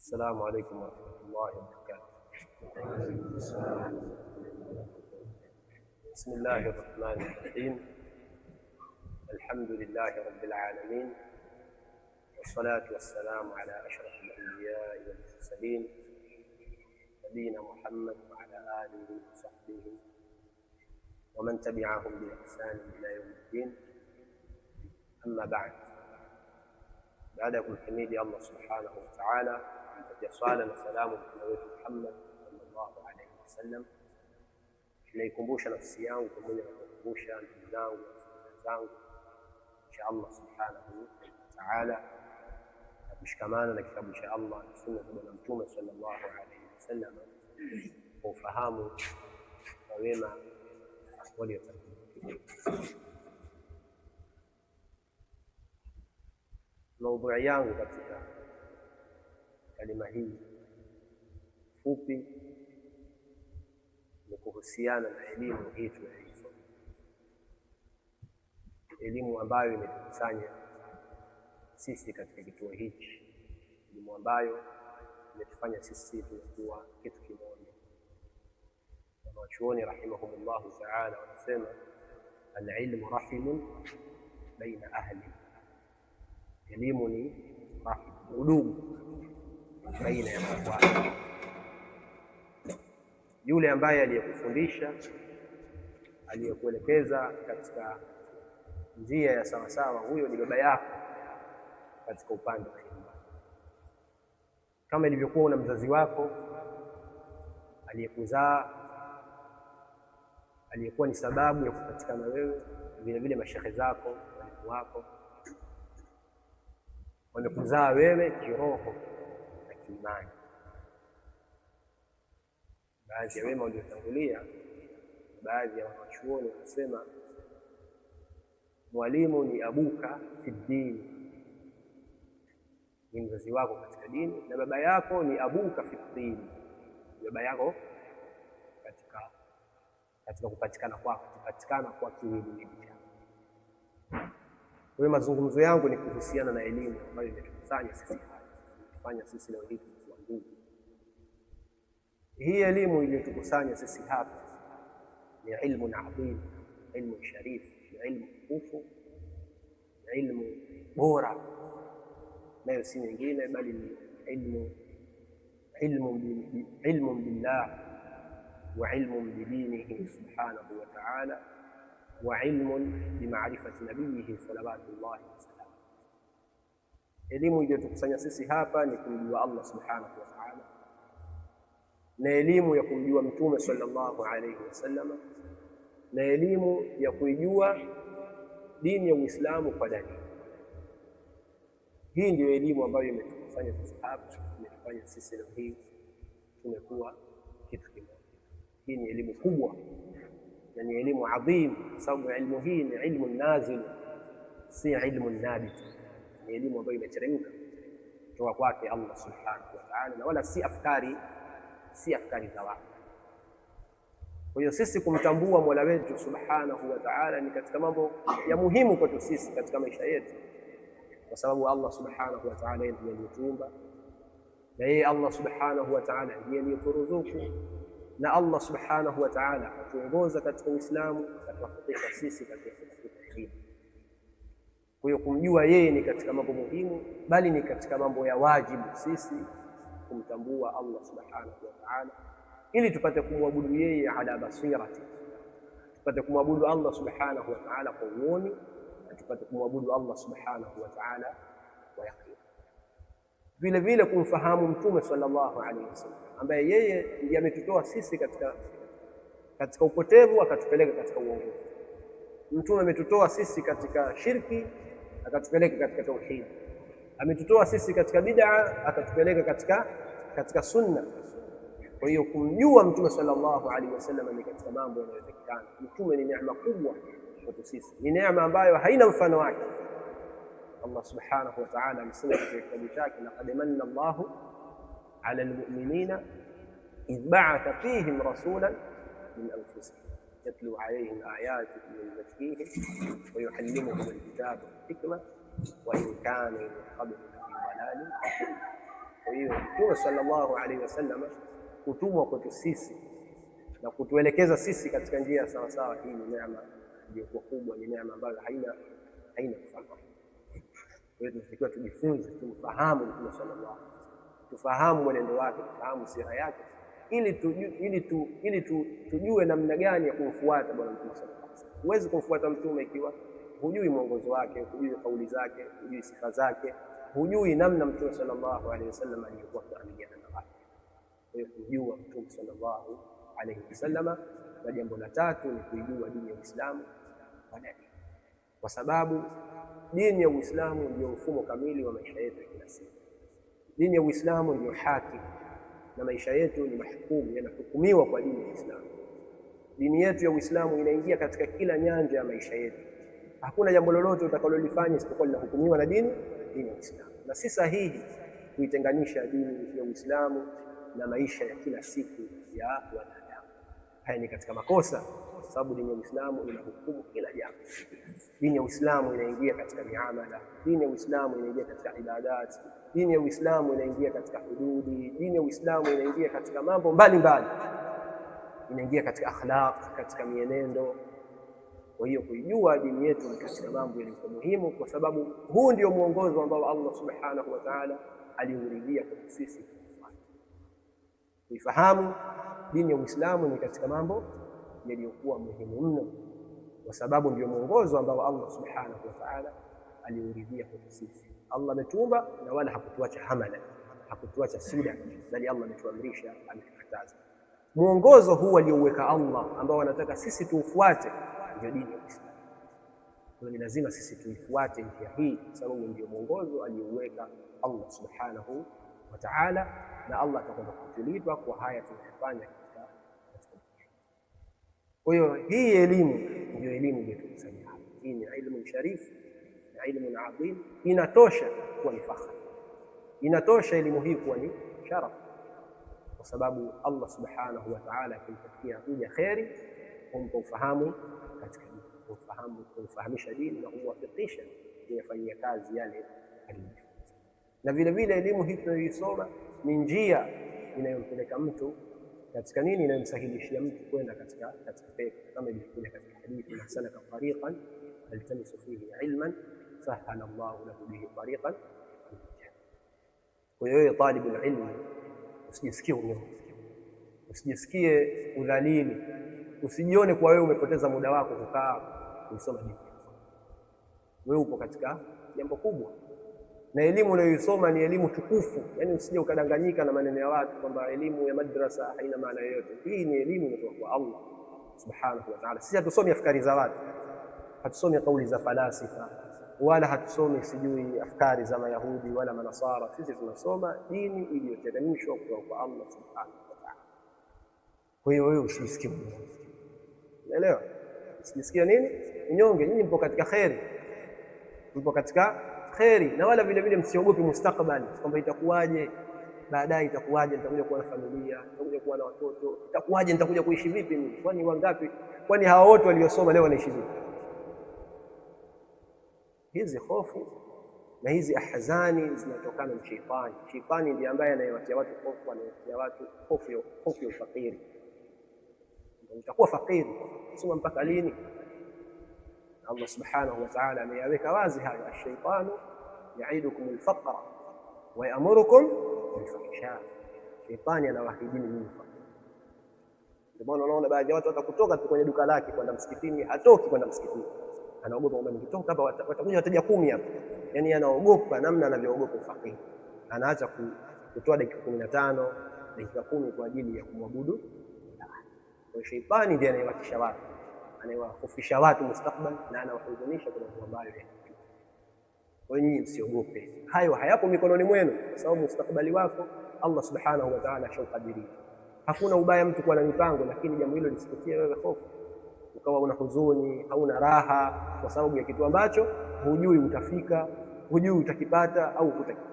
السلام عليكم ورحمة الله وبركاته. بسم الله الرحمن الرحيم. الحمد لله رب العالمين، والصلاة والسلام على أشرف الأنبياء والمرسلين نبينا محمد وعلى آله وصحبه ومن تبعهم بإحسان إلى يوم الدين. أما بعد kumhimidi Allah subhanahu wa ta'ala, kumpatia swala na salamu mtume wetu Muhammad sallallahu alaihi wasallam. Naikumbusha nafsi yangu pamoja na kukumbusha ndugu zangu na zangu cha Allah subhanahu wa ta'ala, na kushikamana na kitabu cha Allah na sunna za Bwana Mtume sallallahu alaihi wasallam kwa ufahamu wa wema waliotangulia. Maudhui yangu katika kalima hii fupi ni kuhusiana na elimu hii tunayoisoma, elimu ambayo imetukusanya sisi katika kituo hichi, elimu ambayo imetufanya sisi tunakuwa kitu kimoja. Wanachuoni rahimahumullahu ta'ala wanasema al-ilmu rahimun baina ahli, elimu ni udugu baina ya watu. Yule ambaye aliyekufundisha, aliyekuelekeza katika njia ya sawasawa, huyo ni baba yako katika upande wa elimu. Kama ilivyokuwa una mzazi wako aliyekuzaa, aliyekuwa ni sababu ya kupatikana wewe, vile vile mashehe zako, walimu wako wamekuzaa wewe kiroho na kiimani. Baadhi ya wema waliotangulia, baadhi ya wanachuoni wanasema mwalimu ni abuka fi dini, ni mzazi wako katika dini, na baba yako ni abuka fi dini, baba yako katika kupatikana kwa kiwiliwili chako. Kwa hiyo mazungumzo yangu ni kuhusiana na elimu ambayo imetukusanya sisi, kufanya sisi leo hii tukiwa ndugu. Hii elimu iliyotukusanya sisi hapa ni ilmu adhim, ilmu sharif, ni ilmu tukufu, ni ilmu bora, nayo si nyingine bali ni ilmu billah wa ilmu bidinihi subhanahu wa ta'ala wa ilmun bimaarifati nabiyihi salawatullahi wasalam. Elimu iliyotukusanya sisi hapa ni kumjua Allah subhanahu wa ta'ala, na elimu ya kumjua Mtume sallallahu alayhi wasallam, na elimu ya kuijua dini ya Uislamu kwa dalili. Hii ndio elimu ambayo imetukusanya sisi hapa, imetufanya sisi leo hii tumekuwa kitu kimoja. Hii ni elimu kubwa na ni elimu adhim, kwa sababu elimu hii ni ilmu nazil, si ilmu nabit. Ni elimu ambayo imeteremka kutoka kwake Allah subhanahu wa ta'ala, na wala si afkari za watu. Kwa hiyo sisi kumtambua Mola wetu subhanahu wa ta'ala ni katika mambo ya muhimu kwetu sisi katika maisha yetu, kwa sababu Allah subhanahu wa ta'ala ndiye aliyetuumba, na yeye Allah subhanahu wa ta'ala ndiye aliyeturuzuku, na Allah subhanahu wa ta'ala atuongoza katika Uislamu, atuwafikisha sisi katika elimu. Kwa hiyo kumjua yeye ni katika mambo muhimu, bali ni katika mambo ya wajibu sisi kumtambua Allah subhanahu wa ta'ala, ili tupate kumwabudu yeye ala basirati, tupate kumwabudu Allah subhanahu wa ta'ala kwa uoni, na tupate kumwabudu Allah subhanahu wa ta'ala kwa yaqin. Vile vile kumfahamu Mtume sallallahu alaihi wasallam, ambaye yeye ndiye ametutoa sisi katika upotevu akatupeleka katika uongofu. Mtume ametutoa sisi katika shirki akatupeleka katika tauhid, ametutoa sisi katika bid'a akatupeleka katika sunna. Kwa hiyo kumjua Mtume sallallahu alaihi wasallam ni katika mambo yanayotakikana. Mtume ni neema kubwa kwetu sisi, ni neema ambayo haina mfano wake. Allah subhanahu wa ta'ala amesema katika kitabu chake, laqad manna Allahu ala almu'minina idh ba'atha fihim rasulan min anfusihim yatlu alayhim ayatihi wa yuzakkihim wa yuallimuhum alkitaba wal hikma wa in kanu min qablu lafi dhalalin mubin. Kwa hiyo Mtume sallallahu alaihi wasallam kutumwa kwetu sisi na kutuelekeza sisi katika njia sawa sawa, hii ni neema iliyokuwa kubwa, ni neema ambayo haina mfano. Kwa hiyo tunatakiwa tujifunze, tumfahamu Mtume sallallahu alaihi wasallam, tufahamu mwenendo wake, tufahamu sira yake, ili tujue namna gani ya kumfuata bwana Mtume sallallahu alaihi wasallam. Huwezi kumfuata mtume ikiwa hujui mwongozo wake, hujui kauli zake, hujui sifa zake, hujui namna Mtume sallallahu alaihi wasallam alikuwa akiamiliana na watu. Kwa hiyo kujua Mtume sallallahu alaihi wasallam, na jambo la tatu ni kuijua dini ya Uislamu kwa dalili, kwa sababu dini ya Uislamu ndio mfumo kamili wa maisha yetu ya kila siku. Dini ya Uislamu ndio haki na maisha yetu ni mahkumu, yanahukumiwa kwa dini ya Uislamu. Dini yetu ya Uislamu inaingia katika kila nyanja ya maisha yetu. Hakuna jambo lolote utakalolifanya isipokuwa linahukumiwa na dini ya Uislamu, na si sahihi kuitenganisha dini ya Uislamu na maisha ya kila siku ya wanadamu. Haya ni katika makosa, kwa sababu dini ya Uislamu inahukumu kila jambo. Dini ya Uislamu inaingia katika miamala, dini ya Uislamu inaingia katika ibadat, dini ya Uislamu inaingia katika hududi, dini ya Uislamu inaingia katika mambo mbalimbali, inaingia katika akhlaq, katika mienendo. Kwa hiyo kuijua dini yetu ni katika mambo yaliyo muhimu, kwa sababu huu ndio mwongozo ambao Allah subhanahu wa ta'ala aliuridhia kwa sisi. Kuifahamu dini ya Uislamu ni katika mambo yaliyokuwa muhimu mno, kwa sababu ndio mwongozo ambao Allah subhanahu wa ta'ala aliuridhia kwa sisi. Allah ametuumba na wala hakutuacha hamala, hakutuacha sida, bali Allah ametuamrisha, ametukataza. Mwongozo huu aliouweka Allah ambao anataka sisi tuufuate ndio dini ya Uislamu. Kwa ni lazima sisi tuifuate njia hii, kwa sababu ndio mwongozo aliouweka Allah subhanahu wa ta'ala, na Allah atakwenda kutulipa kwa haya tunayofanya katika. Kwa hiyo hii elimu ndio elimu iliyotusaidia hapa. Hii ni ilmu sharifu na ilmu adhim, inatosha kuwa ni fakhri, inatosha elimu hii kuwa ni sharaf, kwa sababu Allah subhanahu wa ta'ala akimpatia mja kheri humpa ufahamu katika dini, kumfahamisha dini na kumwafikisha kuyafanyia kazi yale aliyojifunza. Na vile vile elimu hii tunayoisoma ni njia inayompeleka mtu katika nini, inayomsahilishia mtu kwenda katika pepo, kama ilivyokuja katika hadithi, man salaka tariqan yaltamisu fihi ilman sahala Allahu lahu bihi tariqan. Kwa hiyo talibul ilmi, usijisikie unyonge, usijisikie udhalili, usijione kwa wewe umepoteza muda wako kukaa kusoma dini. Wewe upo katika jambo kubwa, na elimu unayoisoma ni elimu tukufu. Yani usije ukadanganyika na maneno ya watu kwamba elimu ya madrasa haina maana yoyote. Hii ni elimu inatoka kwa Allah subhanahu wa ta'ala. Sisi hatusomi afkari za watu, hatusomi kauli za falasifa, wala hatusomi sijui afkari za Mayahudi wala Manasara. Sisi tunasoma dini iliyoteremshwa kutoka kwa Allah subhanahu wa ta'ala. Kwa hiyo wewe usijisikie unyonge, unaelewa? Usijisikie nini unyonge. Nyinyi mpo katika kheri, mpo katika kheri, na wala vile vile msiogope mustakbali kwamba itakuwaje baadaye, itakuwaje, nitakuja kuwa na familia, nitakuja kuwa na watoto, itakuwaje, nitakuja kuishi vipi mimi? Kwani wangapi, kwani hawa wote waliosoma leo wanaishi vipi? Hizi hofu na hizi ahzani zinatokana na shetani. Shetani ndiye ambaye anayewatia watu hofu, anayewatia watu hofu ya ufakiri. Utakuwa fakiri sema mpaka lini? Allah subhanahu wa ta'ala ameyaweka wazi haya, ash-shaytanu ya'idukum al-faqra wa ya'murukum bil-fahsha. Shetani anawaahidini nyinyi fakiri. Ndio maana unaona baadhi ya watu watakutoka tu kwenye duka lake kwenda msikitini, hatoki kwenda msikitini, anaogopa kwamba nikitoka hapa watakuja wateja 10 hapa. Yani anaogopa namna anavyoogopa ufakiri, anaacha kutoa dakika 15 dakika 10 kwa ajili ya kumwabudu. Kwa shetani ndiye anayewakisha watu, anayewakufisha watu mustakbal, na anawahuzunisha kwa mambo ambayo yanapita. Kwa hiyo msiogope, hayo hayapo mikononi mwenu, kwa sababu mustakbali wako Allah subhanahu wa ta'ala ashakadiria. Hakuna ubaya mtu kuwa na mipango, lakini jambo hilo lisikutie wewe hofu, ukawa una huzuni, hauna raha kwa sababu ya kitu ambacho hujui utafika, hujui utakipata au hutakipata.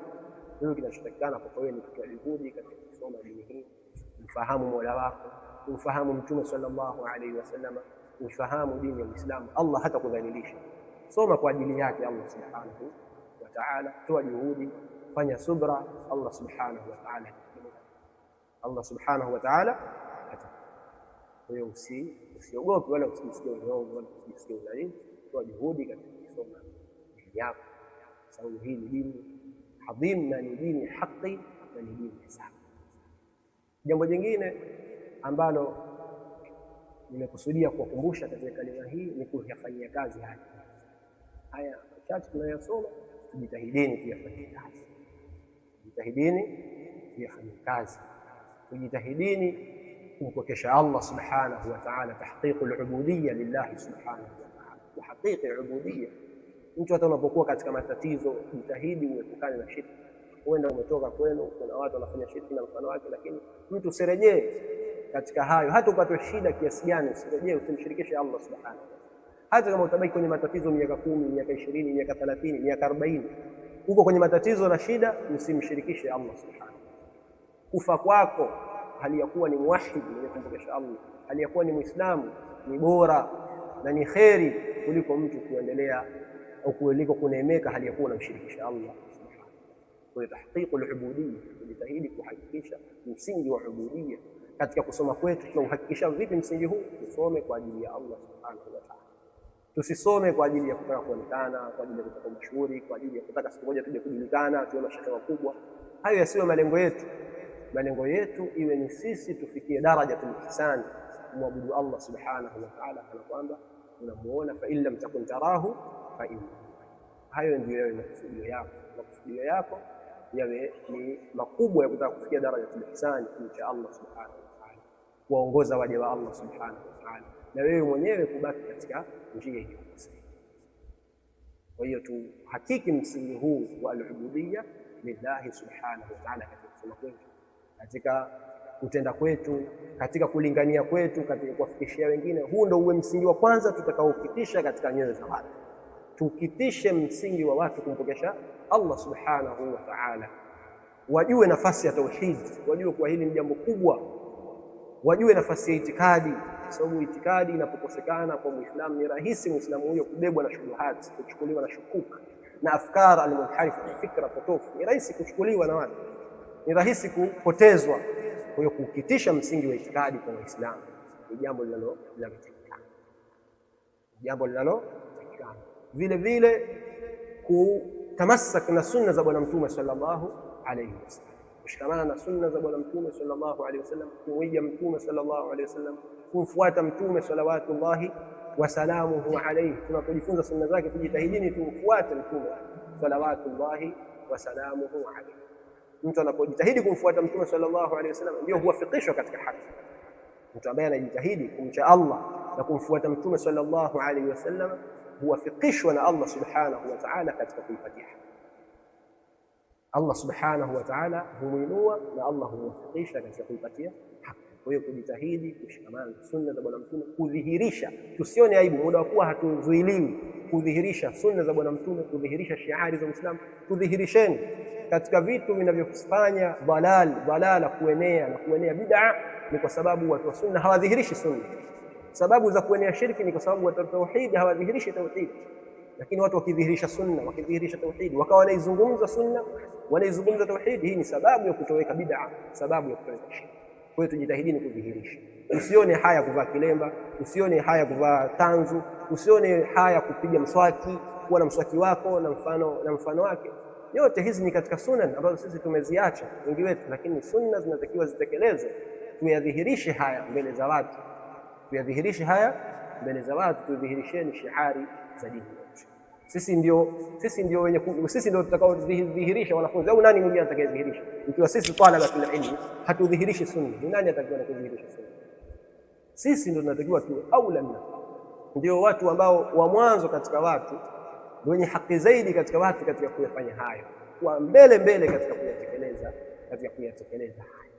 Hiyo kinachotakikana kwa wewe ni kutoa juhudi katika kusoma dini hii, ufahamu Mola wako, ufahamu Mtume sallallahu alaihi wasallam, ufahamu dini ya Uislamu. Allah hata kudhalilisha, soma kwa ajili yake Allah subhanahu wa ta'ala, toa juhudi, fanya subra, Allah subhanahu wa ta'ala. Kwa hiyo usiogope wala usijisikie unyonge wala usijisikie udhaifu, toa juhudi katika kusoma dini yako, sababu hii ni dini adhim na ni dini haki na ni dini sawa. Jambo jingine ambalo nimekusudia kuwakumbusha katika kalima hii ni kuyafanyia kazi haya machache tunayosoma. Tujitahidini kuyafanyia kazi, tujitahidini kumpokesha Allah subhanahu wa ta'ala, tahqiqul ubudiyya lillahi subhanahu wa ta'ala, kuhaqiqi ubudiyya. Mtu hata unapokuwa katika matatizo, jitahidi uepukane na shirki. Huenda umetoka kwenu, kuna watu wanafanya shirki na mfano wake, lakini mtu usirejee katika hayo. Hata upate shida kiasi gani, usirejee, usimshirikishe Allah subhanahu wa ta'ala. Hata kama utabaki kwenye matatizo miaka 10, miaka 20, miaka 30, miaka 40, uko kwenye matatizo na shida, usimshirikishe Allah subhanahu wa ta'ala. Kufa kwako hali ya kuwa ni muwahhid, mwenye kumpokesha Allah, hali ya kuwa ni Muislamu, ni bora na ni kheri kuliko mtu kuendelea au kuliko kuneemeka hali ya kuwa unamshirikisha Allah subhanahu. Kwa tahqiqul ubudiyya, kujitahidi kuhakikisha msingi wa ubudiyya katika kusoma kwetu. Tunauhakikisha vipi msingi huu? Tusome kwa ajili ya Allah subhanahu wa ta'ala, tusisome kwa ajili ya kutaka kuonekana, kwa ajili ya kutaka mashuhuri, kwa ajili ya kutaka siku moja tuje kujulikana, tuwe mashehe wakubwa. Hayo yasiwe malengo yetu. Malengo yetu iwe ni sisi tufikie darajatul ihsan, kumwabudu Allah subhanahu wa ta'ala kana kwamba unamuona, fa in lam takun tarahu fa inna. Hayo ndio yawe makusudio yako, makusudio yako yawe ni makubwa ya kutaka kufikia darajatul ihsan cha Allah subhanahu wa ta'ala, kuongoza waja wa Allah subhanahu wa ta'ala, na wewe mwenyewe kubaki katika njia hiyo. Kwa hiyo tuhakiki msingi huu wa al-ubudiyya lillahi subhanahu wa ta'ala katika kusoma kwetu, katika kutenda kwetu, katika kulingania kwetu, katika kuwafikishia wengine. Huu ndio uwe msingi wa kwanza tutakaokitisha katika nyoyo za watu. Tukitishe msingi wa watu kumpokesha Allah subhanahu wa ta'ala, wajue nafasi ya tauhid, wajue kwa hili ni jambo kubwa, wajue nafasi ya itikadi, sababu itikadi inapokosekana kwa Muislamu ni rahisi Muislamu huyo kubebwa na shubuhat, kuchukuliwa na shukuk na afkar al-munharifa, fikra potofu, ni rahisi kuchukuliwa na watu, ni rahisi kupotezwa. Kwa hiyo kukitisha msingi wa itikadi kwa Waislamu ni jambo linalotakikana, jambo linalotakikana. Vile vile kutamassak na sunna za Bwana Mtume sallallahu alayhi wasallam, kushikamana na sunna za Bwana Mtume sallallahu alayhi wasallam, kuiga Mtume sallallahu alayhi wasallam, kumfuata Mtume salawatullahi wasalamuhu alayhi. Tunapojifunza sunna zake tujitahidini tumfuate Mtume salawatullahi wasalamuhu alayhi. Mtu anapojitahidi kumfuata Mtume sallallahu alayhi wasallam ndio huwafikishwa katika haki. Mtu ambaye anajitahidi kumcha Allah na kumfuata Mtume sallallahu alayhi wasallam huwafikishwa na Allah subhanahu wa ta'ala katika kuipatia haki. Allah subhanahu wa ta'ala humuinua na Allah humwafikisha katika kuipatia haki. Kwa hiyo kujitahidi kushikamana na sunna za Bwana Mtume, kudhihirisha, tusione aibu muda wa kuwa hatuzuiliwi kudhihirisha sunna za Bwana Mtume, kudhihirisha shiari za Uislamu. Tudhihirisheni katika vitu vinavyofanya dhalala kuenea na kuenea bid'a, ni kwa sababu watu wa sunna hawadhihirishi sunna. Sababu za kuenea shirki ni kwa sababu watu wa tauhid hawadhihirishi tauhid. Lakini watu wakidhihirisha sunna, wakidhihirisha tauhid, wakawa wanaizungumza sunna, wanaizungumza tauhid, hii ni sababu ya kutoweka bid'a, sababu ya kutoweka shirki. Kwa hiyo tujitahidini kudhihirisha. Usione haya kuvaa kilemba, usione haya kuvaa tanzu, usione haya kupiga mswaki, kuwa na mswaki wako na mfano wake. Yote hizi ni katika sunna ambazo sisi tumeziacha wengi wetu, lakini sunna zinatakiwa zitekelezwe. Tuyadhihirishe haya mbele za watu, tuyadhihirishe haya mbele za watu, tudhihirisheni shiari za dini yetu. Sisi ndio tutakaodhihirisha wanafunzi. Au nani mwingine atakayedhihirisha? Ikiwa sisi talabatul ilmi hatudhihirishi sunna, ni nani atakayedhihirisha sunna? Sisi ndio tunatakiwa tuwe aula, ndio watu ambao wa mwanzo katika watu, wenye haki zaidi katika watu katika kuyafanya hayo, kwa mbele katika kuyatekeleza hayo.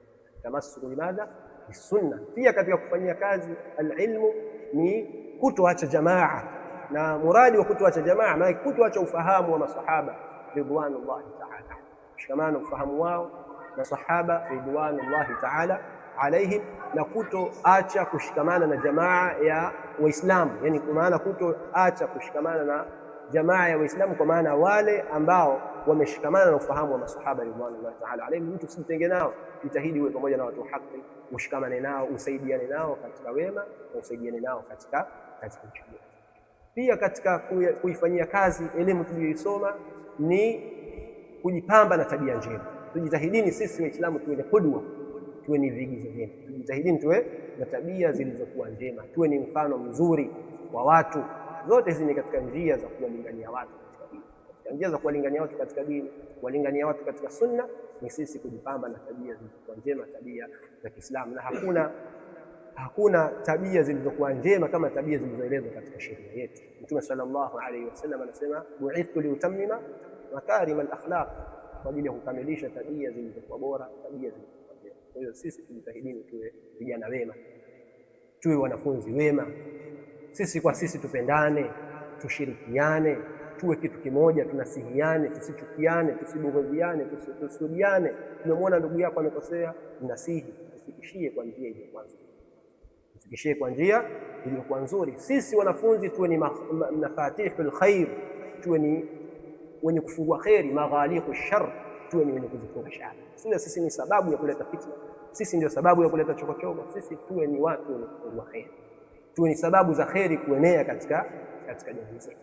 Tamassuku limadha bisunna. Pia katika kufanyia kazi alilmu ni kutoacha jamaa, na muradi wa kutoacha jamaa na kutoacha ufahamu wa masahaba ridwanullahi ta'ala, kushikamana ufahamu wao na sahaba ridwanullahi ta'ala alaihim, na kutoacha kushikamana na jamaa ya Waislamu. Yani kwa maana kutoacha kushikamana na jamaa ya Waislamu, kwa maana wale ambao wameshikamana na ufahamu wa masahaba radhiallahu ta'ala alayhim. Mtu usitenge nao, jitahidi uwe pamoja na watu wa haki, ushikamane nao, usaidiane nao katika wema na usaidiane nao katika uchamungu. Pia katika kuifanyia kazi elimu tuliyoisoma ni kujipamba na tabia njema. Tujitahidini sisi Waislamu tuwe ni qudwa, tuwe ni vigizo vyema. Tujitahidini tuwe na tabia zilizokuwa njema, tuwe ni mfano mzuri kwa watu. Zote hizi ni katika njia za kuwalingania watu katika dini. Katika njia za kuwalingania watu katika dini, kuwalingania watu katika sunna, ni sisi kujipamba na tabia zilizokuwa njema, tabia za Kiislamu. Na hakuna tabia zilizokuwa njema kama tabia zilizoelezwa katika sheria yetu. Mtume sallallahu alaihi wasallam anasema, bu'ithtu liutammima makarim al-akhlaq, kwa ajili ya kukamilisha tabia zilizokuwa bora, tabia zilizokuwa njema. Kwa hiyo sisi tujitahidini tuwe vijana wema, tuwe wanafunzi wema, sisi kwa sisi tupendane, tushirikiane, tuwe kitu kimoja, tunasihiane, tusichukiane, tusibughudhiane, tusudiane. Umemwona ndugu yako amekosea, mnasihi, ufikishie kwa njia iliyokuwa nzuri, ufikishie kwa njia iliyokuwa nzuri. Sisi wanafunzi tuwe ni mafatihul khair, tuwe ni wenye kufungua kheri, maghaliqu shar, tuwe ni wenye kuzifunga shari. Sisi ni sababu ya kuleta fitna, sisi ndio sababu ya kuleta chokochoko. Sisi tuwe ni watu wenye kufungua kheri, tuwe ni sababu za kheri kuenea katika jamii zetu.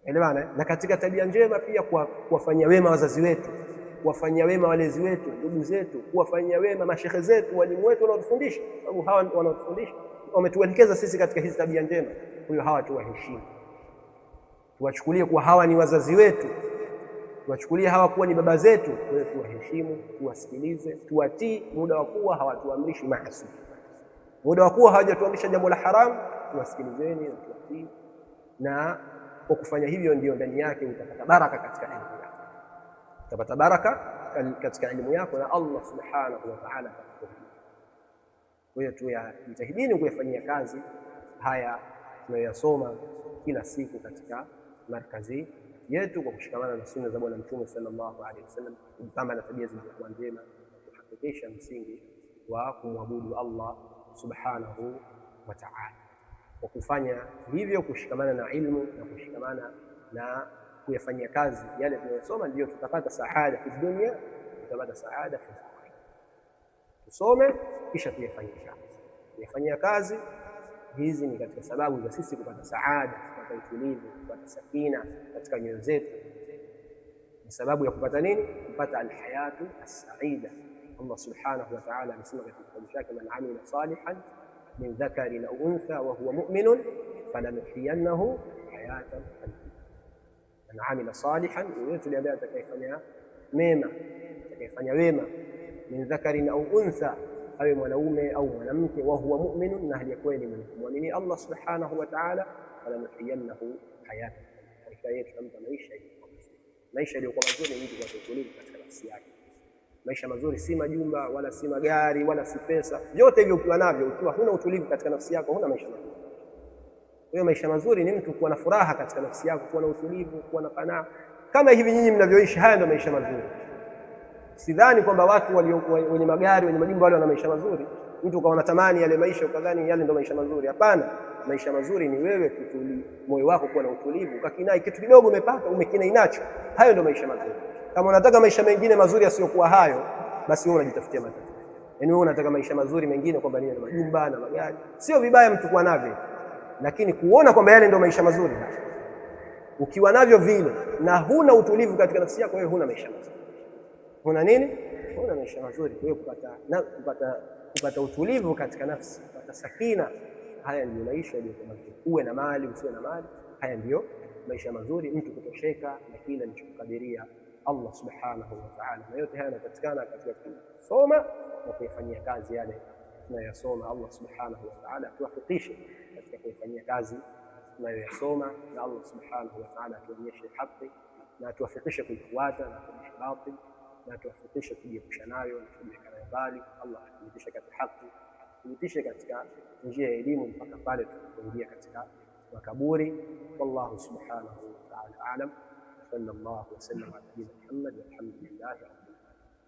Elewana. Na katika tabia njema pia kuwafanyia wema wazazi wetu, kuwafanyia wema walezi wetu, ndugu zetu, kuwafanyia wema mashehe zetu, walimu wetu wanaotufundisha, sababu hawa wanaotufundisha wametuelekeza sisi katika hizi tabia njema. Kwa hiyo hawa tuwaheshimu, tuwachukulie kuwa hawa ni wazazi wetu, tuwachukulie hawa kuwa ni baba zetu. Kwa hiyo tuwaheshimu, tuwasikilize, tuwatii muda wa kuwa hawatuamrishi maasi, muda wa kuwa hawajatuamrisha jambo la haramu, tuwasikilizeni na tuwatii. Na kwa kufanya hivyo ndio ndani yake utapata baraka katika elimu yako, utapata baraka katika elimu yako na Allah subhanahu wa ta'ala atakubariki. Kwa hiyo tujitahidini kuyafanyia kazi haya tunayoyasoma kila siku katika markazi yetu kwa kushikamana na sunna za Bwana Mtume sallallahu alaihi wasallam, kujipamba na tabia zilizokuwa njema, kuhakikisha msingi wa kumwabudu Allah subhanahu wa ta'ala. Kwa kufanya hivyo, kushikamana na ilmu na kushikamana na kuyafanyia kazi yale tunayosoma, ndio tutapata saada fi dunya, tutapata saada fi akhirah. Tusome kisha tuyafanyie kazi. Kuyafanyia kazi hizi ni katika sababu za sisi kupata saada, kupata utulivu, kupata sakina katika nyoyo zetu. Ni sababu ya kupata nini? Kupata alhayatu as-saida. Allah subhanahu wa ta'ala anasema katika kitabu chake, man amila salihan min dhakarin aw untha wa huwa mu'minun falanuhyiyannahu hayatan tayyiba. Man amila salihan, yule ambaye atakayefanya mema, atakayefanya wema, min dhakarin aw untha, awe mwanaume au mwanamke, wa huwa mu'minun, na hali ya kweli mwenye kumwamini Allah subhanahu wa ta'ala, falanuhyiyannahu hayatan tayyiba, tutampa maisha yaliyokuwa mazuri, mtu kwa utulivu katika nafsi yake. Maisha mazuri si majumba wala si magari wala si pesa, vyote hivyo ukiwa navyo, ukiwa huna utulivu katika nafsi yako, huna maisha mazuri. Kwa hiyo maisha mazuri ni mtu kuwa na furaha katika nafsi yako, kuwa na utulivu, kuwa na qanaa. Kama hivi nyinyi mnavyoishi, haya ndio maisha mazuri. Sidhani kwamba watu wenye magari, wenye majumba wale wana maisha mazuri. Mtu ukawa unatamani yale maisha ukadhani yale ndio maisha mazuri. Hapana, maisha mazuri ni wewe kutuli moyo wako kuwa na utulivu, ukakinai kitu kidogo umepata, umekinai nacho, hayo ndio maisha mazuri. Kama unataka maisha mengine mazuri yasiyokuwa hayo, basi wewe unajitafutia matatizo. Yaani wewe unataka maisha mazuri mengine kwamba ni majumba na magari, sio vibaya mtu kuwa navyo, lakini kuona kwamba yale ndio maisha mazuri, ukiwa navyo vile na huna utulivu katika nafsi yako, wewe huna maisha mazuri. Huna nini? Huna maisha mazuri. Kwa hiyo kupata utulivu katika nafsi, kupata sakina, haya ndio maisha yaliyokuwa mazuri. Uwe na mali, usiwe na mali, haya ndio maisha mazuri. Mtu kutosheka na kile alichokadiria Allah subhanahu wa ta'ala, na yote haya yanapatikana katika kusoma na kuyafanyia kazi yale tunayosoma. Allah subhanahu wa ta'ala tuwafikishe katika kuyafanyia kazi tunayoyasoma, na Allah subhanahu wa ta'ala tuonyeshe haki na tuwafikishe kuifuata na kuonyesha batil, na tuwafikishe kujiepusha nayo na kujiweka nayo mbali. Allah atuthibitishe katika haki, atuthibitishe katika njia ya elimu mpaka pale tutakapoingia katika makaburi. Wallahu subhanahu wa ta'ala a'lam. صلى الله وسلم على نبينا محمد والحمد لله.